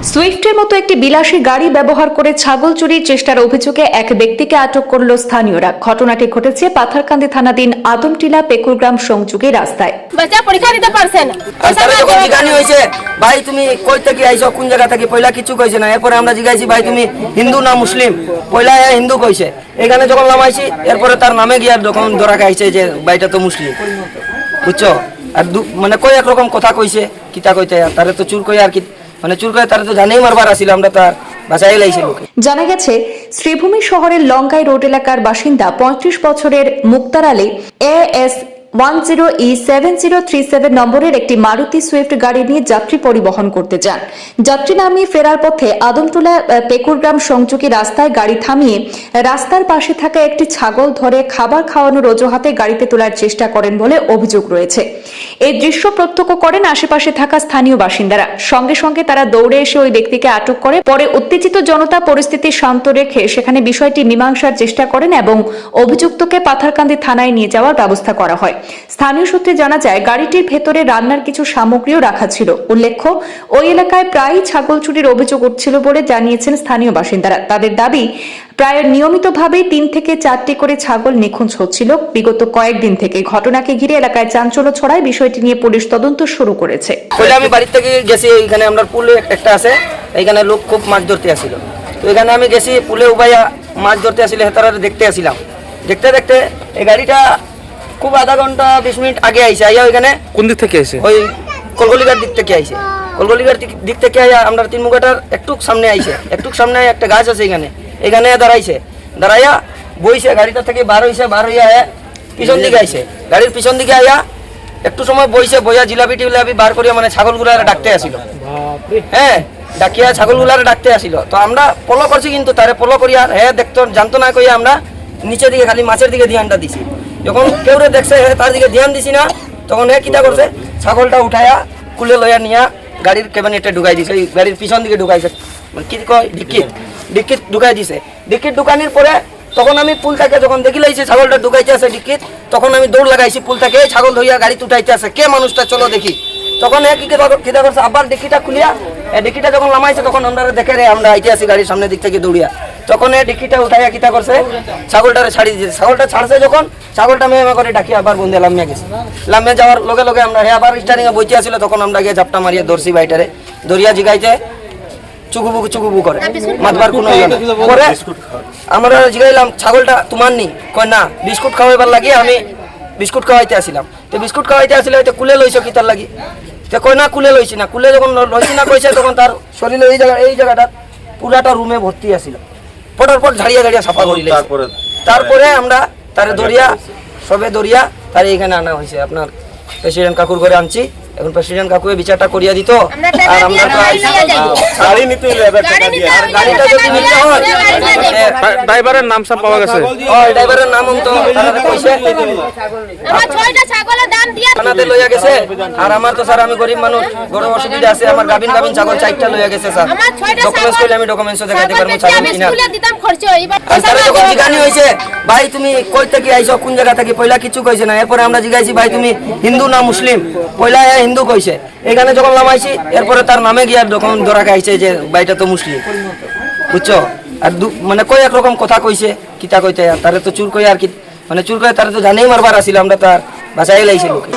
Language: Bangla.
সুইফটের মতো একটি বিলাসী গাড়ি ব্যবহার করে ছাগল চুরির চেষ্টার অভিযোগে এক ব্যক্তিকে আটক করল স্থানীয়রা। ঘটনাটি ঘটেছে পাথারকান্দি থানাধীন আদমটিলা পেকুরগ্রাম সংযোগী রাস্তায়। বাচ্চা পরীক্ষা দিতে পারছেন জিজ্ঞানি হয়েছে ভাই তুমি কই থেকে আইছো, কোন জায়গা থেকে, পয়লা কিছু কইছে না। এরপরে আমরা জিজ্ঞাসি ভাই তুমি হিন্দু না মুসলিম, পয়লা হিন্দু কইছে। এখানে যখন নামাইছি এরপরে তার নামে গিয়ে যখন ধরা খাইছে যে ভাইটা তো মুসলিম, বুঝছো। আর মানে কই একরকম কথা কইছে, কিতা কইতে তারে তো চুর কই আর কি, মানে চুর করে তারা তো জানেই মারবার আসিল, আমরা তার বাঁচাই লাইছি লোকে। জানা গেছে শ্রীভূমি শহরের লঙ্কাই রোড এলাকার বাসিন্দা 35 বছরের মুক্তার আলী AS 10E7037 নম্বরের একটি মারুতি সুইফট গাড়ি নিয়ে যাত্রী পরিবহন করতে যান। যাত্রী নামিয়ে ফেরার পথে আদমটোলা পেকুরগ্রাম সংযোগী রাস্তায় গাড়ি থামিয়ে রাস্তার পাশে থাকা একটি ছাগল ধরে খাবার খাওয়ানোর অজুহাতে গাড়িতে তোলার চেষ্টা করেন বলে অভিযোগ রয়েছে। এই দৃশ্য প্রত্যক্ষ করেন আশেপাশে থাকা স্থানীয় বাসিন্দারা। সঙ্গে সঙ্গে তারা দৌড়ে এসে ওই ব্যক্তিকে আটক করে। পরে উত্তেজিত জনতা পরিস্থিতি শান্ত রেখে সেখানে বিষয়টি মীমাংসার চেষ্টা করেন এবং অভিযুক্তকে পাথারকান্দি থানায় নিয়ে যাওয়ার ব্যবস্থা করা হয়। স্থানীয় সূত্রে জানা যায় গাড়িটির ভেতরে রান্নার কিছু সামগ্রীও রাখা ছিল। উল্লেখ্য, ওই এলাকায় প্রায়ই ছাগল চুরির অভিযোগ উঠছিল বলে জানিয়েছেন স্থানীয় বাসিন্দারা। তাদের দাবি, প্রায় নিয়মিতভাবেই 3 থেকে 4টি করে ছাগল নিখোঁজ হচ্ছিল বিগত কয়েকদিন থেকে। ঘটনাকে ঘিরে এলাকায় চাঞ্চল্য ছড়ায়। বিষয়টি নিয়ে পুলিশ তদন্ত শুরু করেছে। আমি বাড়ি থেকে গেছি, এখানে আমরা পুলে একটা আছে, এখানে লোক খুব মাছ ধরতে আসছিল। তো এখানে আমি গেছি পুলে উবাইয়া মাছ ধরতে আসলে হেতারা দেখতে আসছিলাম। দেখতে দেখতে এই গাড়িটা খুব আধা ঘন্টা 20 মিনিট আগে আইসে। আইয়া ওইখানে কোন দিক থেকে আইসে? ওই কলগলিগার দিক থেকে আইসে। কলগলিগার দিক থেকে আইয়া আমরা 3 মুখাটার একটু সামনে আইসে। একটু সামনে একটা গাছ আছে, এখানে দাঁড়াইছে। দাঁড়াইয়া বইছে, গাড়িটা থেকে বার হইয়া পিছন দিকে আইসে। গাড়ির পিছন দিকে আইয়া একটু সময় বইছে, বইয়া জিলাপি টিলাপি বার করিয়া মানে ছাগলগুলার ডাকতে আসিল। হ্যাঁ, ডাকিয়া ছাগলগুলার ডাকতে আসিল। তো আমরা ফলো করছি, কিন্তু তারে ফলো করিয়া দেখতো জানতো না কইয়া আমরা নিচের দিকে খালি মাছের দিকে ধ্যানটা দিছি। যখন কেউ দেখছে তার দিকে ধ্যান দিছি না, তখন কিতা করছে, ছাগলটা উঠাইয়া কুলে লইয়া নিয়া গাড়ির ক্যাবিনেটে ঢুকাই দিছে। গাড়ির পিছন দিকে ঢুকাইছে, কি কয় ডিক্কিত ঢুকাই দিছে। ডিক্কিত ঢুকানির পরে তখন আমি পুলটাকে যখন দেখি লাইছি ছাগলটা ঢুকাইতে আছে ডিক্কিত, তখন আমি দৌড় লাগাইছি পুলটাকে, ছাগল ধরিয়া গাড়ি উঠাইতে আছে, কে মানুষটা চলো দেখি। তখন কিতা করছে, আবার ডিক্কিটা খুলিয়া ডিক্কিটা যখন নামাইছে, তখন আমরা দেখে আমরা আইতে আসি গাড়ির সামনের দিক থেকে দৌড়িয়া। তখন ডিক্কিটা উঠাইয়া কিতা করছে, ছাগলটারে ছাড়ি দিয়েছে। ছাগলটা ছাড়ছে যখন, ছাগলটা মেয়ে করে ডাকি আবার বন্ধে লামিয়া গেছে। লামিয়া যাওয়ার লগে লগে আমরা আবার স্টারিংয়ে বইতে আসছিল, তখন আমরা গিয়ে ঝাপটা মারিয়া ধরছি বাইটারে। ধরিয়া জিগাইতে চুকুবু করে মাতবার কোনো ইয়ে না। পরে আমরা জিগাইলাম ছাগলটা তোমার নি? কয় না, বিস্কুট খাওয়াইবার লাগিয়ে আমি বিস্কুট খাওয়াইতে আসিলাম। তো বিস্কুট খাওয়াইতে আসলে হয়তো কুলে লইছো কি তার লাগি? তো কয় না, কুলে লইছি না। কুলে যখন লইছি না কইছে, তখন তার শরীরে এই জায়গাটা পুরাটা রুমে ভর্তি আসিল। পটার পর ঝাড়িয়া সাফা করিলে। তারপরে আমরা তারে সবে ধরিয়া তার এখানে আনা হয়েছে। আপনার প্রেসিডেন্ট কাকুর ঘরে আনছি। এখন প্রেসিডেন্ট কাকু বিচারটা করিয়া দিত। আর আমরা গাড়ি নিতে হইলে গাড়িটা যদি নিতে হয়, ড্রাইভারের নাম সব পাওয়া গেছে। ওই ড্রাইভারের নাম তো তারা কইছে, আমার 6টা ছাগলের দাম দিয়া থানাতে লইয়া গেছে। আর আমার তো স্যার আমি গরিব মানুষ, বড় অসুবিধা আছে। আমার গাবিন ছাগল 4টা লইয়া গেছে স্যার। ডকুমেন্টস কইলে আমি ডকুমেন্টস দেখাইতে পারবো ছাগল কিনা। স্কুলে দিতাম খরচ। এবার স্যার যখন জিজ্ঞানি হইছে ভাই তুমি কই থেকে আইছো, কোন জায়গা থেকে, পয়লা কিছু কইছে না। এরপরে আমরা জিজ্ঞাসি ভাই তুমি হিন্দু না মুসলিম, পয়লা হিন্দু কইছে। এখানে যখন নামাইছি এরপরে তার নামে গিয়ে যখন ধরা খাইছে যে ভাইটা তো মুসলিম, বুঝছো। আর মানে কই একরকম কথা কইছে, কিতা কইতে তারে তো চুর কই আর কি, মানে চুর করে তারে তো জানেই মারবার আসিল, আমরা তার বাঁচাই লাইছি লোকে।